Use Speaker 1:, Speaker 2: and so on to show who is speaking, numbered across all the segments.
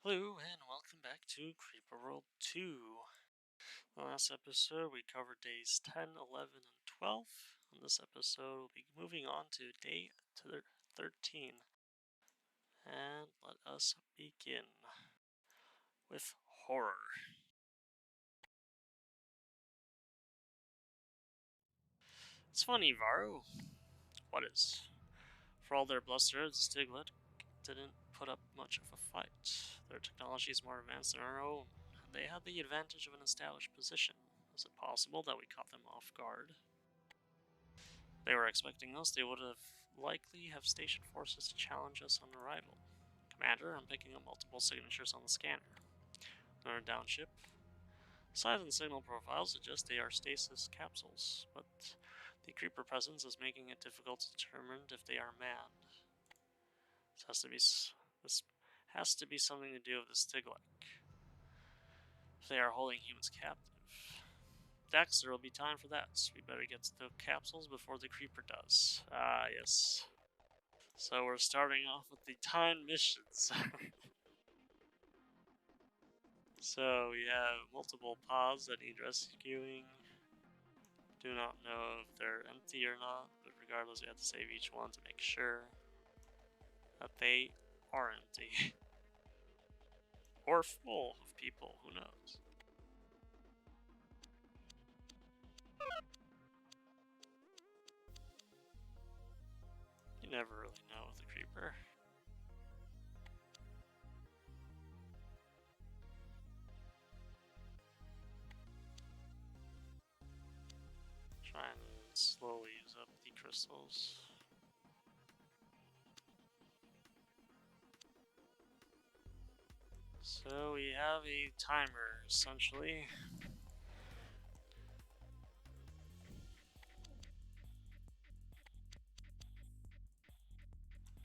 Speaker 1: Hello and welcome back to Creeper World 2. The last episode we covered days 10, 11, and 12. On this episode we'll be moving on to day 13. And let us begin with horror. It's funny, Varro. What is? For all their bluster, the Stiglet didn't put up much of a fight. Their technology is more advanced than our own. They had the advantage of an established position. Is it possible that we caught them off guard? They were expecting us. They would have likely have stationed forces to challenge us on arrival. Commander, I'm picking up multiple signatures on the scanner. Another downship. Size and signal profiles suggest they are stasis capsules, but the creeper presence is making it difficult to determine if they are manned. This has to be something to do with the Stiglet. If they are holding humans captive. Dex, there will be time for that. We better get to the capsules before the creeper does. Ah, yes. So we're starting off with the timed missions. So we have multiple pods that need rescuing. Do not know if they're empty or not, but regardless, we have to save each one to make sure that they are empty. Or full of people, who knows? You never really know with a creeper. Try and slowly use up the crystals. So we have a timer, essentially.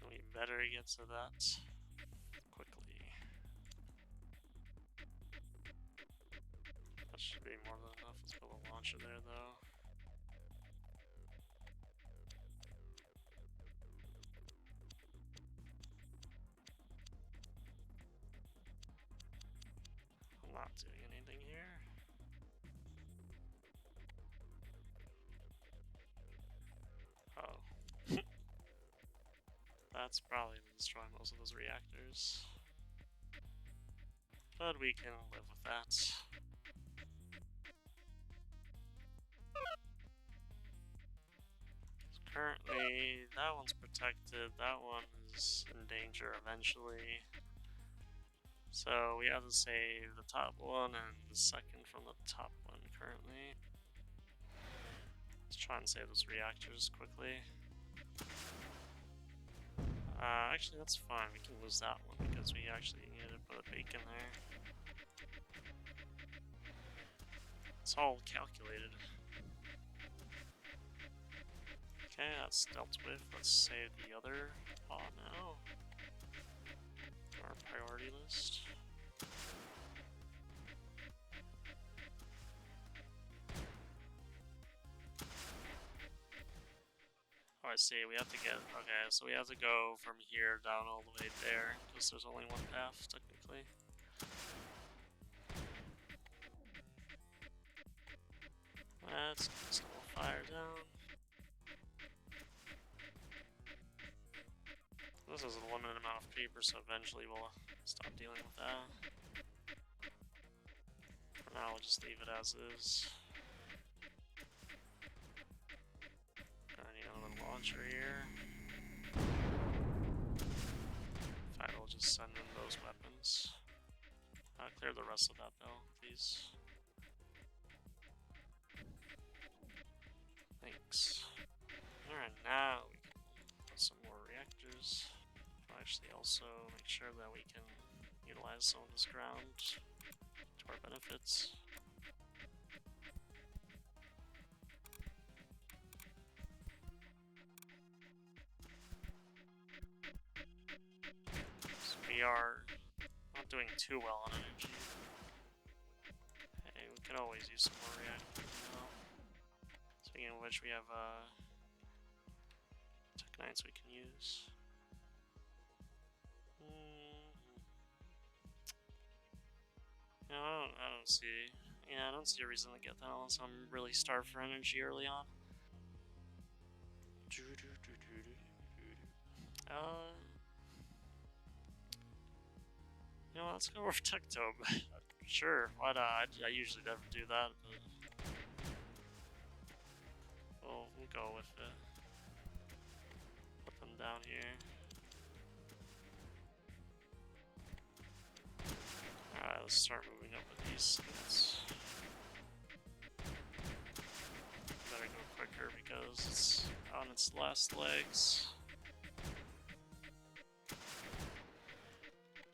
Speaker 1: We better get to that quickly. That should be more than enough. Let's put a launcher there, though. I'm not doing anything here. Oh. That's probably destroying most of those reactors. But we can live with that. Currently, that one's protected. That one is in danger eventually. So we have to save the top one and the second from the top one currently. Let's try and save those reactors quickly. Actually, that's fine. We can lose that one because we actually needed to put a beacon there. It's all calculated. Okay, that's dealt with. Let's save the other pod now. Our priority list. Oh, I see. We have to get... Okay, so we have to go from here down all the way there, because there's only one path, technically. Let's slow fire down. This is a limited amount of creepers, so eventually we'll stop dealing with that. For now, we'll just leave it as is. I need another launcher here. In fact, we'll just send in those weapons. Clear the rest of that bill, please. Thanks. Alright, now we can put some more reactors. We'll actually also make sure that we can utilize some of this ground to our benefits. So we are not doing too well on energy. Hey, we could always use some more reactors now. Speaking of which, we have Tech Knights we can use. don't see. Yeah, I don't see a reason to get that unless I'm really starved for energy early on. You know, let's go over Tectobe. Sure, why not? I usually never do that, but we'll go with it. Put them down here. Alright, let's start moving up with these things. Better go quicker because it's on its last legs.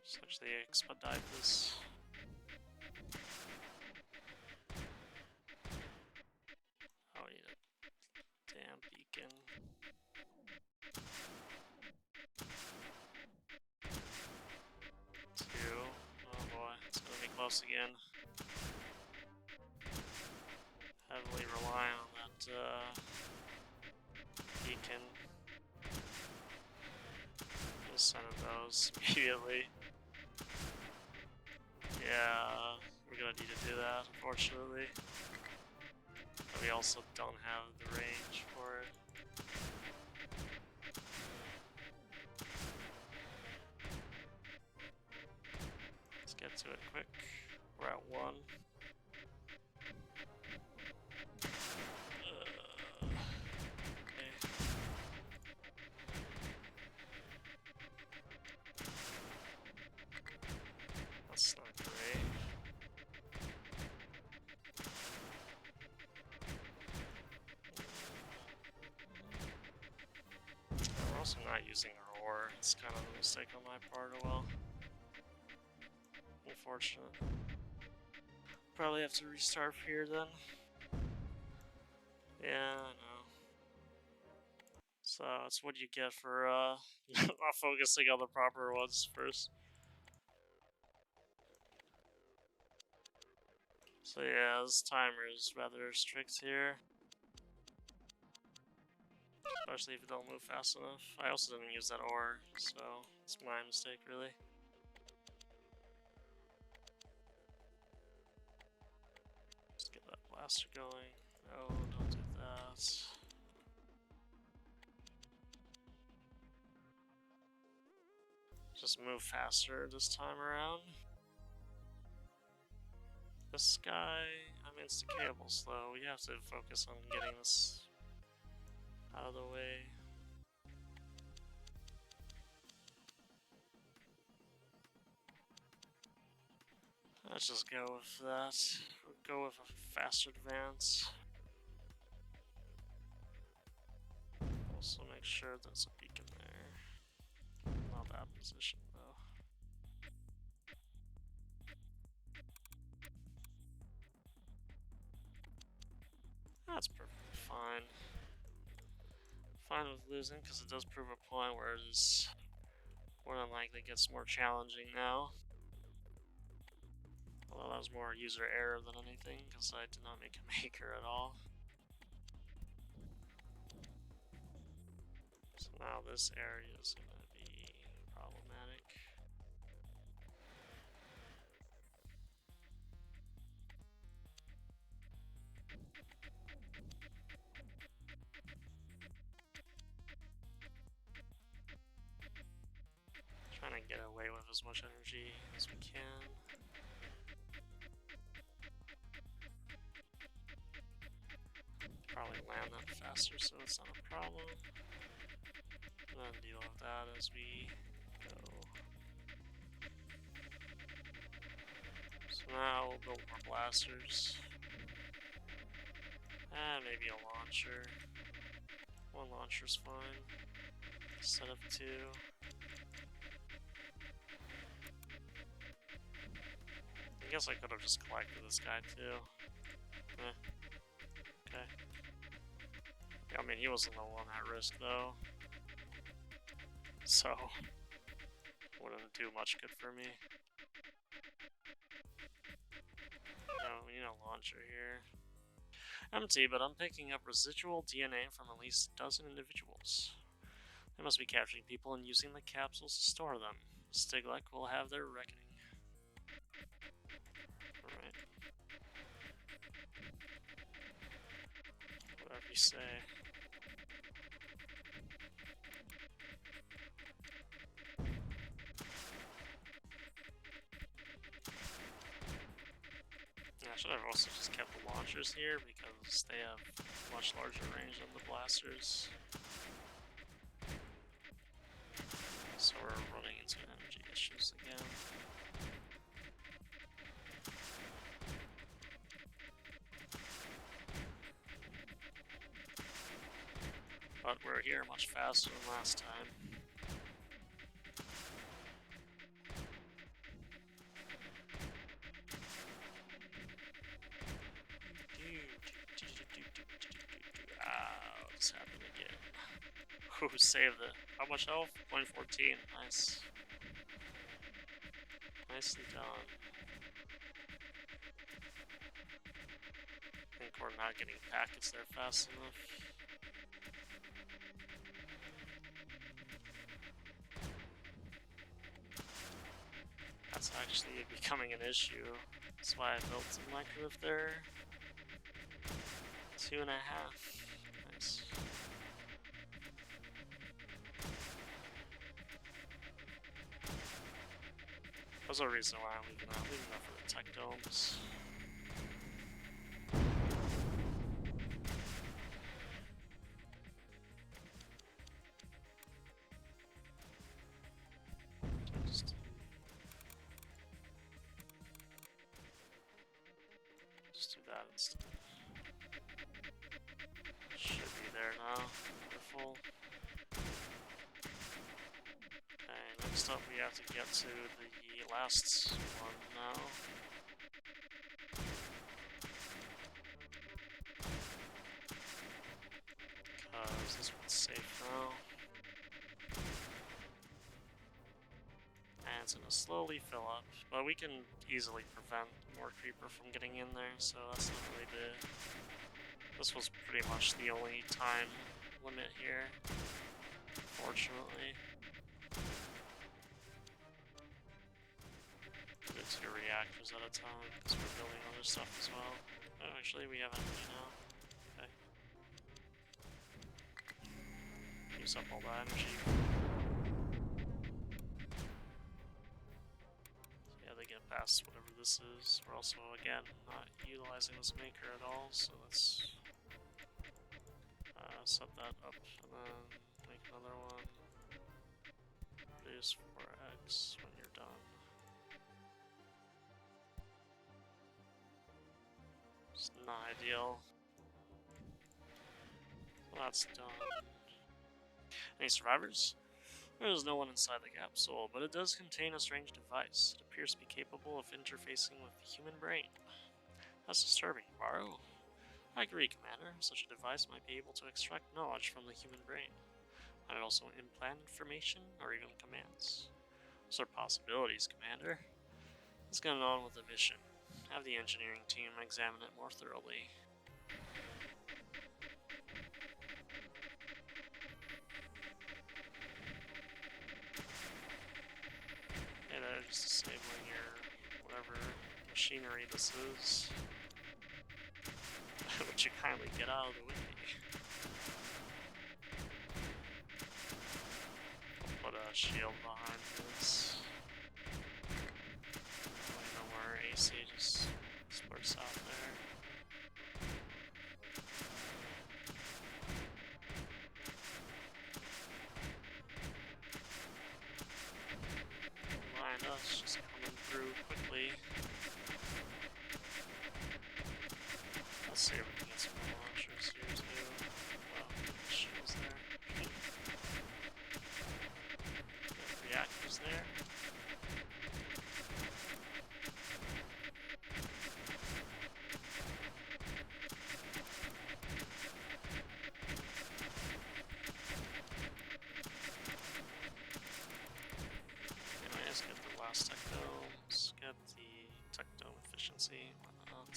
Speaker 1: Just actually expedite this. Oh, we need a damn beacon. Two. Oh boy, it's gonna be close again. Heavily rely on that beacon. Just send those immediately. Yeah, we're gonna need to do that, unfortunately. But we also don't have the range for it. Let's get to it quick. We're at 1. Okay. That's not great. We're also not using our ore. It's kind of a mistake on my part, oh well. Unfortunate. Probably have to restart here then. Yeah, I know. So that's what you get for not focusing on the proper ones first. So yeah, this timer is rather strict here. Especially if you don't move fast enough. I also didn't use that ore, so it's my mistake really. Let's get that blaster going. No, don't do that. Just move faster this time around. This guy, I mean, it's decayable slow. We have to focus on getting this out of the way. Let's just go with that. We'll go with a fast advance. Also make sure there's a beacon there. Not that position though. That's perfectly fine. Fine with losing because it does prove a point where it is more than likely gets more challenging now. Although that was more user error than anything because I did not make a maker at all. So now this area is going to be problematic. Trying to get away with as much energy as we can. Probably land that faster so it's not a problem. And then deal with that as we go. So now we'll build more blasters. And maybe a launcher. 1 launcher's fine. Instead of 2. I guess I could have just collected this guy too. Okay. Yeah, I mean, he wasn't the one at risk though. So, wouldn't do much good for me. No, we need a launcher here. Empty, but I'm picking up residual DNA from at least a dozen individuals. They must be capturing people and using the capsules to store them. Stiglek will have their reckoning. Alright. Whatever you say. Yeah, I should have also just kept the launchers here because they have much larger range than the blasters. So we're running into energy issues again. But we're here much faster than last time. Ah, this happened again. Who saved it? How much health? 0.14. Nice. Nicely done. I think we're not getting packets there fast enough. That's actually becoming an issue. That's why I built some microwave there. 2.5. Nice. There's a reason why I'm leaving that for the tech domes. Just do that instead. Should be there now. Wonderful. Okay, next up we have to get to the last one now. Because this one's safe now. And it's gonna slowly fill up. But we can easily prevent more creeper from getting in there, so that's not really big. This was pretty much the only time limit here, fortunately. Do 2 reactors at a time, because we're building other stuff as well. Oh, actually, we have energy now. Okay. Use up all the energy. So yeah, they get past whatever this is. We're also, again, not utilizing this maker at all, so let's set that up and then make another one. Produce 4x when you're done. It's not ideal. Well, that's done. Any survivors? There is no one inside the capsule, but it does contain a strange device. It appears to be capable of interfacing with the human brain. That's disturbing, Varro. I agree, Commander. Such a device might be able to extract knowledge from the human brain. Might it also implant information or even commands? Those are possibilities, Commander. Let's get on with the mission. Have the engineering team examine it more thoroughly. Hey there, just disabling your whatever machinery this is. Would you kindly get out of the way? I'll put a shield behind this. No more AC just splurts out there. Don't mind us just coming through quickly. Let's see if we can get some more launchers here too. Wow, shields there. Reactors there. Anyway, let's get the last tech dome. Let's get the tech dome efficiency. Why not?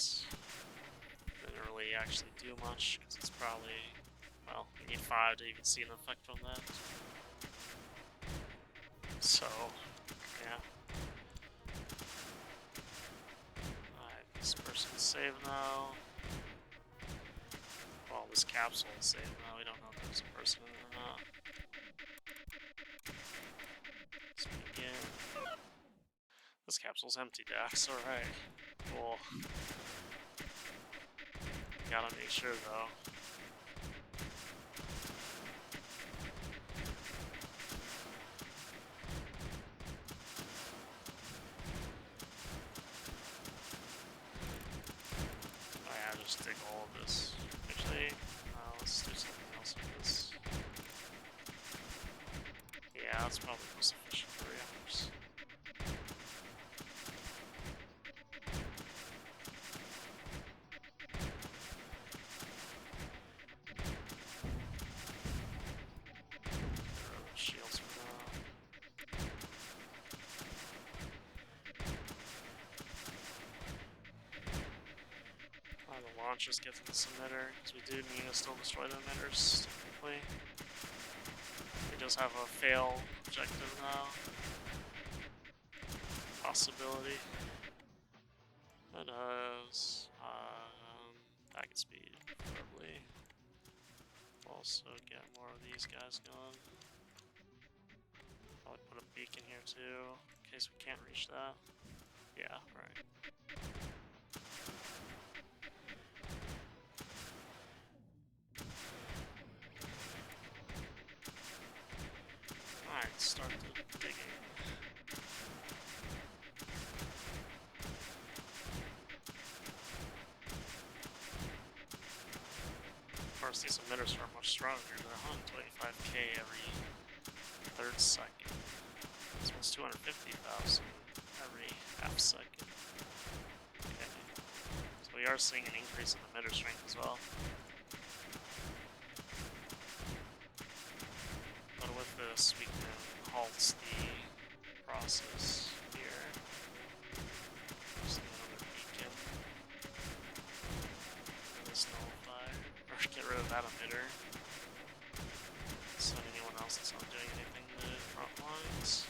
Speaker 1: Didn't really actually do much because it's probably, well, you need 5 to even see an effect from that. So, yeah. Alright, this person's saved now. All this capsule and say, no, we don't know if there's a person in it or not. Let's begin. This capsule's empty, Dax. Alright. Cool. Gotta make sure, though. Oh yeah, just dig all of this. Actually, let's do something else with this. Yeah, that's probably most efficient for reactors. Shields for now. The launchers get to this emitter, because we do need to still destroy the emitters, technically. He does have a fail objective now. Possibility. That does. Packet speed, probably. Also get more of these guys going. Probably put a beacon here too, in case we can't reach that. Yeah, right. Alright, start the digging. Of course, these emitters are much stronger. They're 125k every third second. This one's 250,000 every half second. Okay. So we are seeing an increase in emitter strength as well. But with this, we can halt the process here. Just another beacon. This nullify. Or get rid of that emitter. So anyone else that's not doing anything to the front lines.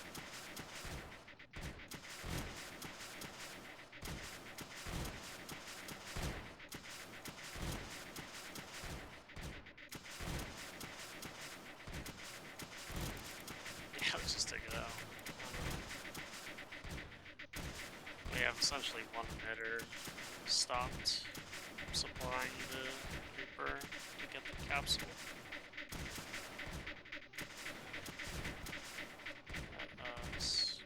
Speaker 1: Yeah, let's just take it out. We have essentially one emitter stopped supplying the Reaper to get the capsule.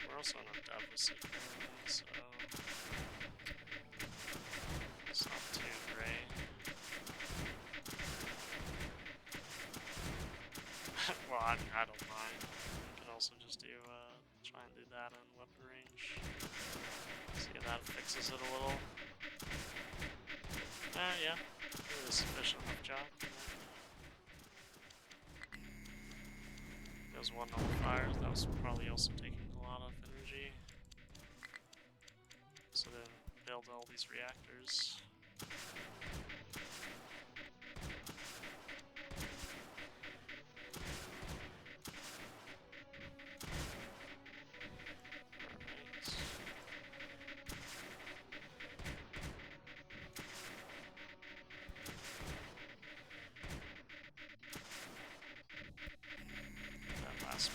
Speaker 1: We're also in a deficit currently, so it's not too great. Well, I don't mind. We can also just do try and do that in weapon range. See if that fixes it a little. Yeah, it was a sufficient enough job. There's one nullifier, that was probably also taking a lot of energy. So then build all these reactors.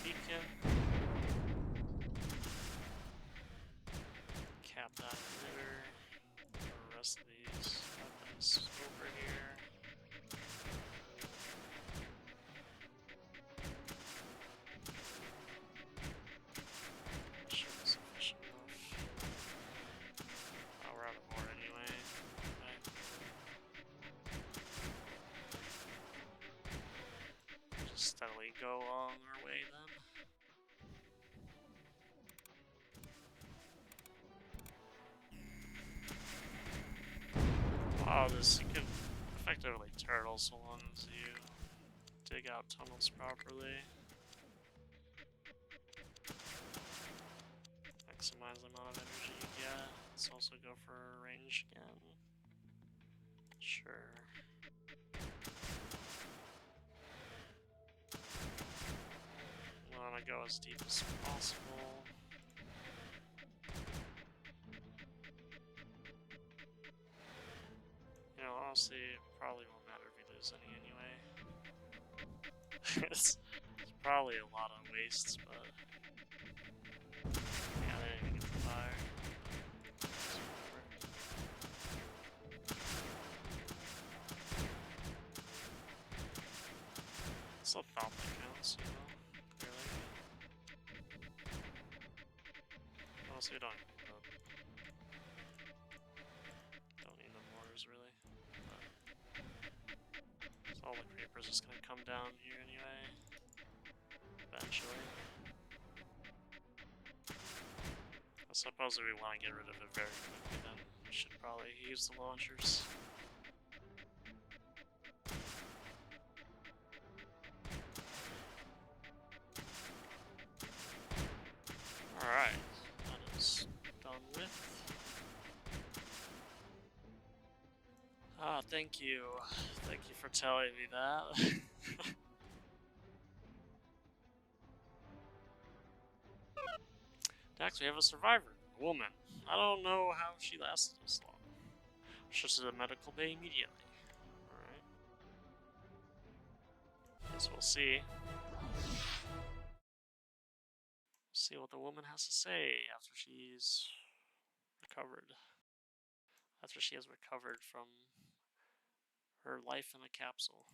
Speaker 1: Beacon. Cap that emitter. The rest of these weapons over here. Should be sufficient enough. Oh, we're out of more anyway. Okay. Just steadily go along our way then. Wow, this you can effectively turtle so long as you dig out tunnels properly. Maximize the amount of energy you get. Let's also go for range again. Sure. We want to go as deep as possible. You know, honestly, it probably won't matter if we lose any It's probably a lot of wastes, but yeah, they didn't even get the fire. Still thought that counts, you know? Clearly. Honestly, don't need the mortars, really. But so all the creepers just gonna come down here anyway. Eventually. I suppose if we want to get rid of it very quickly, then we should probably use the launchers. Alright, that is done with. Ah, thank you. Thank you for telling me that. Dax, we have a survivor. A woman. I don't know how she lasted this long. She to the medical bay immediately. Alright. Guess we'll see. See what the woman has to say after she's recovered. After she has recovered from her life in a capsule.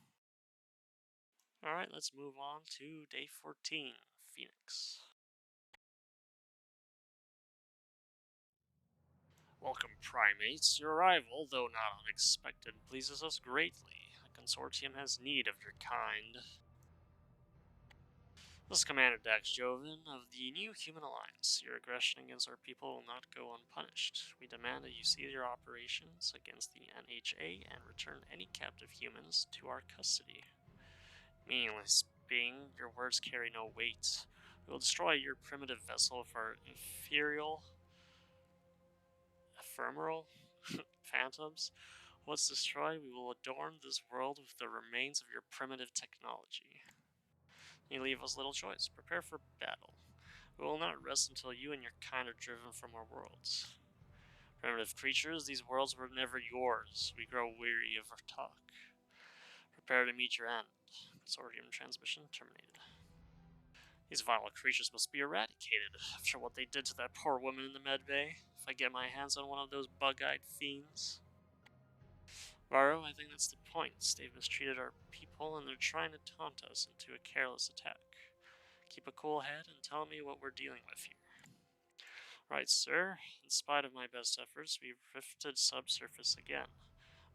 Speaker 1: Alright, let's move on to day 14, Phoenix. Welcome, primates. Your arrival, though not unexpected, pleases us greatly. The consortium has need of your kind. This is Commander Dax Joven of the New Human Alliance. Your aggression against our people will not go unpunished. We demand that you cease your operations against the NHA and return any captive humans to our custody. Meaningless being, your words carry no weight. We will destroy your primitive vessel of our ephemeral phantoms. Once destroyed, we will adorn this world with the remains of your primitive technology. You leave us little choice. Prepare for battle. We will not rest until you and your kind are driven from our worlds. Primitive creatures, these worlds were never yours. We grow weary of our talk. Prepare to meet your end. Consortium transmission terminated. These vile creatures must be eradicated after what they did to that poor woman in the med bay. If I get my hands on one of those bug-eyed fiends. Varro, I think that's the point. They've mistreated our people and they're trying to taunt us into a careless attack. Keep a cool head and tell me what we're dealing with here. Right, sir. In spite of my best efforts, we've drifted subsurface again,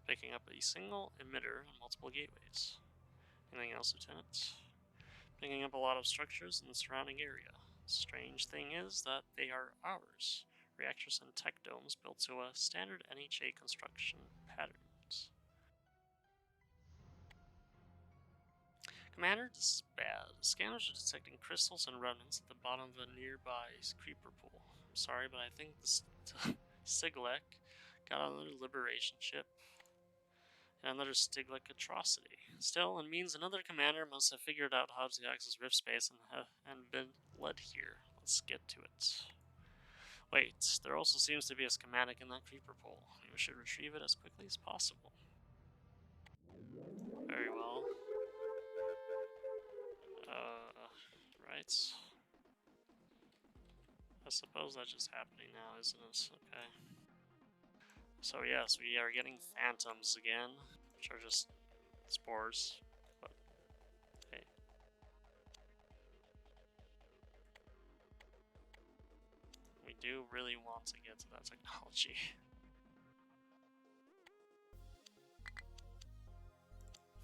Speaker 1: picking up a single emitter and multiple gateways. Anything else, Lieutenant? Picking up a lot of structures in the surrounding area. Strange thing is that they are ours. Reactors and tech domes built to a standard NHA construction patterns. Commander, this is bad. The scanners are detecting crystals and remnants at the bottom of a nearby creeper pool. I'm sorry, but I think this Siglek got another liberation ship and another Stiglek atrocity. Still, it means another commander must have figured out how to access rift space and been led here. Let's get to it. Wait, there also seems to be a schematic in that creeper pool. We should retrieve it as quickly as possible. Very well. Right. I suppose that's just happening now, isn't it? Okay. So yes, we are getting phantoms again, which are just spores, but hey. We do really want to get to that technology.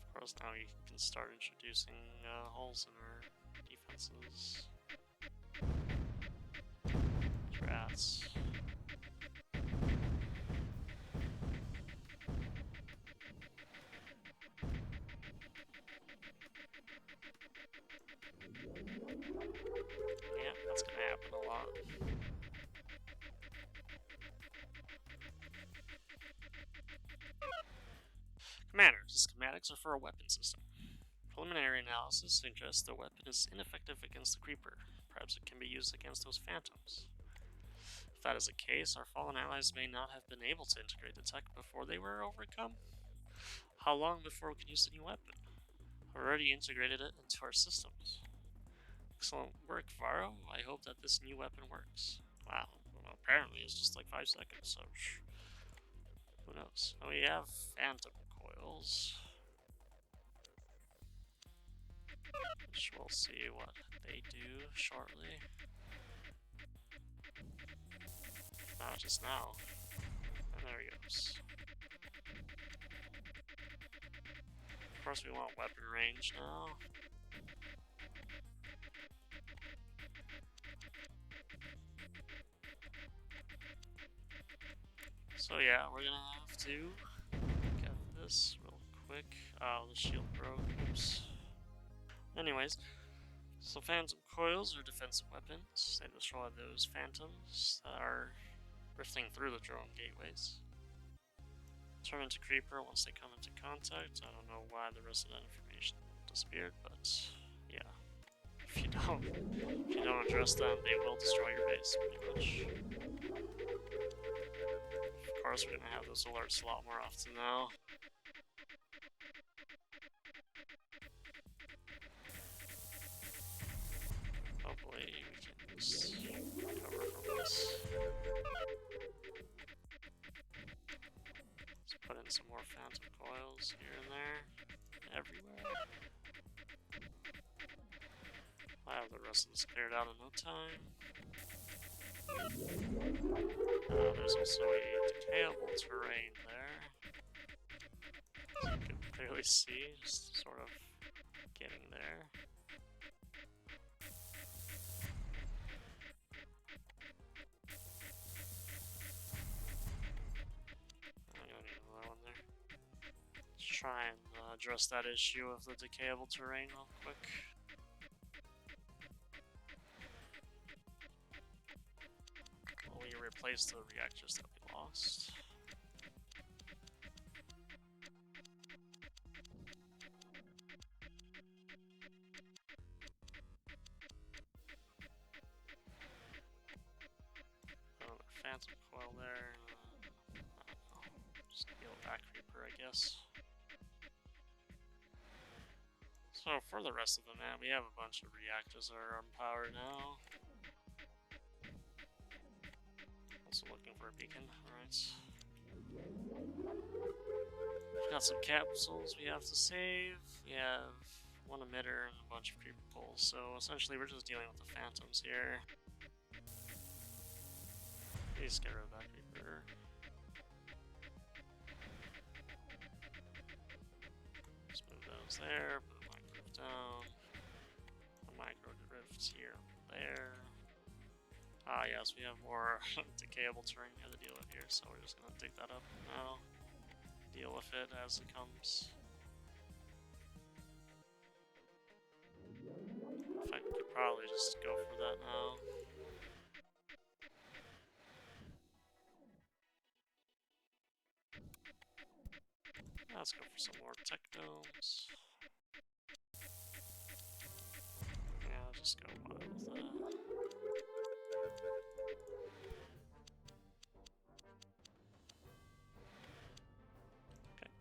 Speaker 1: Of course, now we can start introducing holes in our defenses. Rats. Yeah, that's gonna happen a lot. Commander, the schematics are for a weapon system. Preliminary analysis suggests the weapon is ineffective against the creeper. Perhaps it can be used against those phantoms. If that is the case, our fallen allies may not have been able to integrate the tech before they were overcome. How long before we can use the new weapon? already integrated it into our systems. Excellent work, Varo. I hope that this new weapon works. Wow. Well, apparently it's just like 5 seconds, so who knows? Oh, we have phantom coils, which we'll see what they do shortly. Not just now. And there he goes. Of course, we want weapon range now. So yeah, we're gonna have to get this real quick. Oh, the shield broke. Oops. Anyways, so phantom coils are defensive weapons. They destroy those phantoms that are rifting through the drone gateways. Turn into creeper once they come into contact. I don't know why the rest of that information disappeared, but yeah. If you don't address them, they will destroy your base pretty much. Of course, we're gonna have those alerts a lot more often now. Hopefully, we can just recover from this. Let's put in some more phantom coils here and there, everywhere. I'll have the rest of this cleared out in no time. There's also a decayable terrain there. As you can clearly see, just sort of getting there. I don't need another one there. Let's try and address that issue of the decayable terrain real quick. We replace the reactors that we lost. Another phantom coil there. I don't know. Just deal with that creeper, I guess. So for the rest of the map, we have a bunch of reactors that are unpowered now. Also looking for a beacon, alright. We've got some capsules we have to save. We have one emitter and a bunch of creeper pulls, so essentially we're just dealing with the phantoms here. Please get rid of that creeper. Just move those there, put the micro down. The micro drifts here and there. Ah, yes, we have more decayable terrain we have to deal with here, so we're just gonna dig that up now. Deal with it as it comes. In fact, we could probably just go for that now. Let's go for some more tech domes. Yeah, I'll just go wild with that. Okay.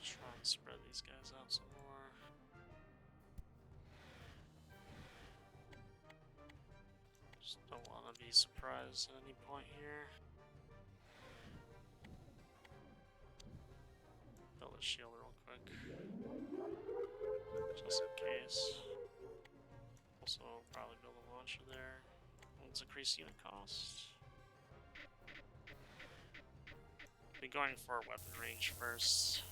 Speaker 1: Try and spread these guys out some more. Just don't want to be surprised at any point here. Build a shield real quick, just in case. Also, probably build a launcher there. Let's increase unit cost. Be going for weapon range first,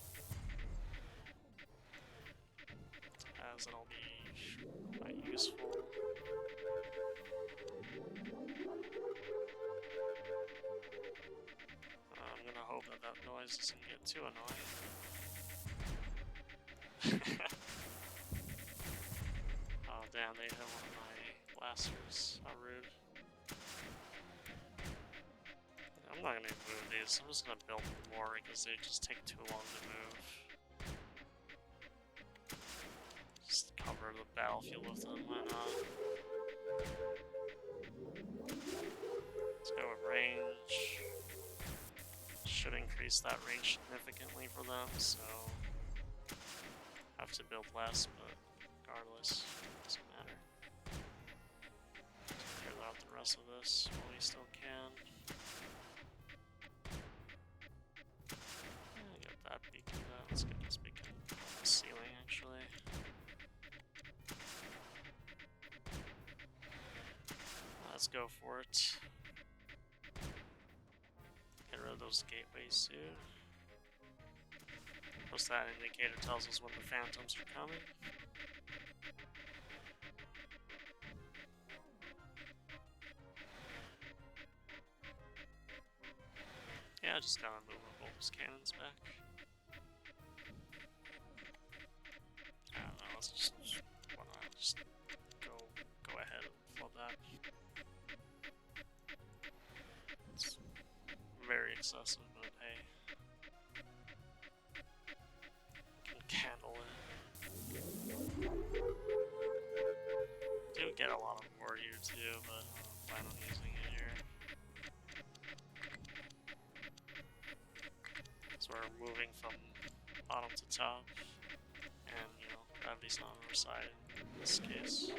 Speaker 1: as it'll be quite useful. I'm gonna hope that that noise doesn't get too annoying. Oh damn, they hit one of my blasters. How rude. I'm not gonna move these, I'm just gonna build more because they just take too long to move. Just cover the battlefield with them, why not? Let's Go with range. Should increase that range significantly for them, so have to build less, but regardless, doesn't matter. Clear out the rest of this while we still can. Get that beacon down. Let's get this beacon on the ceiling actually. Let's go for it. Get rid of those gateways soon. Plus that indicator tells us when the phantoms are coming. Yeah, just gotta move those cannons back. I don't know, let's just why not just go ahead and flood that. It's very excessive, but hey. Can handle it. Do get a lot of war here too, but I don't plan on using it here. So we're moving from bottom to top, and you know, gravity's not on our side in this case.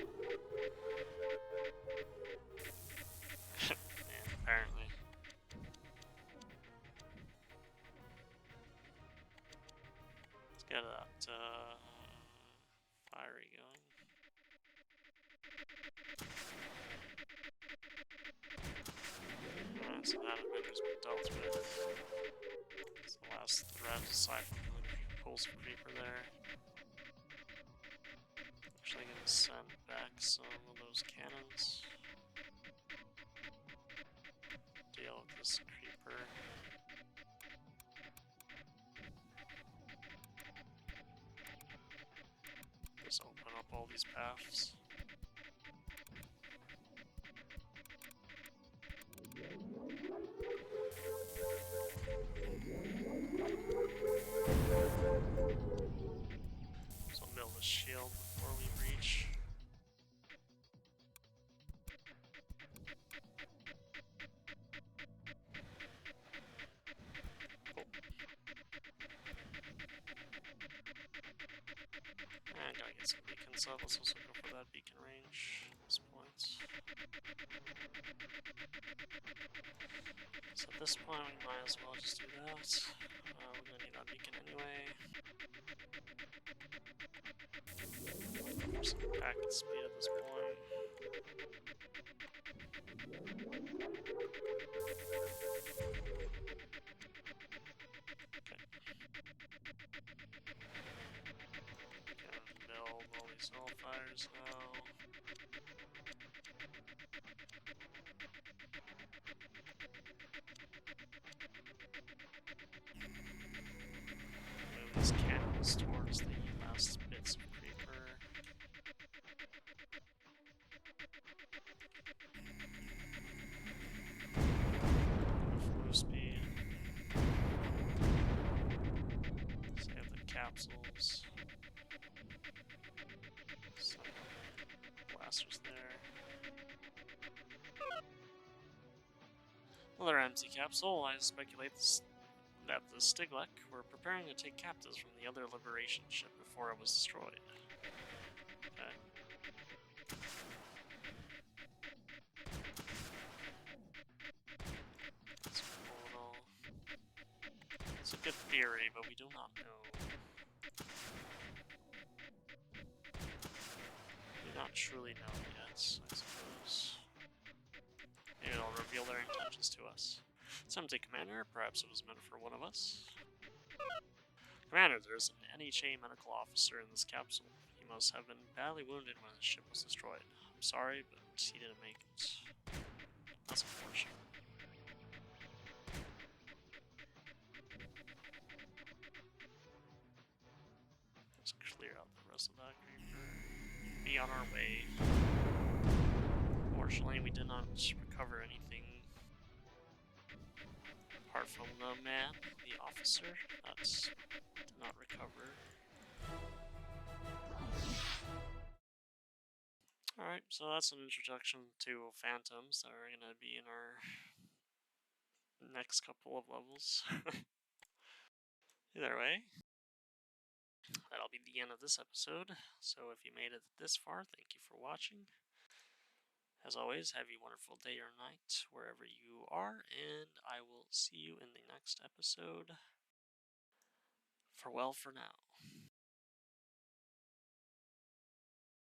Speaker 1: And apparently. Let's get that fiery going. Alright, so that emitters been dealt with. It's the last threat aside from the pulse creeper there. Actually gonna send back some of those cannons. Deal with this creeper. Just open up all these paths. So build a shield before we breach. Cool. And gotta get some beacons up. Let's also go for that beacon range at this point. So at this point, we might as well just do that. We're gonna need that beacon anyway. For some packet speed at this point. Okay. Gonna build all these hellfires now. Move these cannons towards the last bits of creeper. Move speed. Save the capsules. Some blasters there. Another empty capsule. I speculate that the Stiglek were preparing to take captives from the other liberation ship before it was destroyed. Okay. That's cool. It's a good theory, but we do not know. We do not truly know yet, I suppose. Maybe it'll reveal their intentions to us. Some say, Commander, perhaps it was meant for one of us. Commander, there is an NHA medical officer in this capsule. He must have been badly wounded when his ship was destroyed. I'm sorry, but he didn't make it. That's unfortunate. Let's clear out the rest of that creeper. Be on our way. Fortunately, we did not recover anything apart from the man, the officer, that did not recover. Alright, so that's an introduction to phantoms that are going to be in our next couple of levels. Either way, that'll be the end of this episode. So if you made it this far, thank you for watching. As always, have a wonderful day or night wherever you are, and I will see you in the next episode. Farewell for now.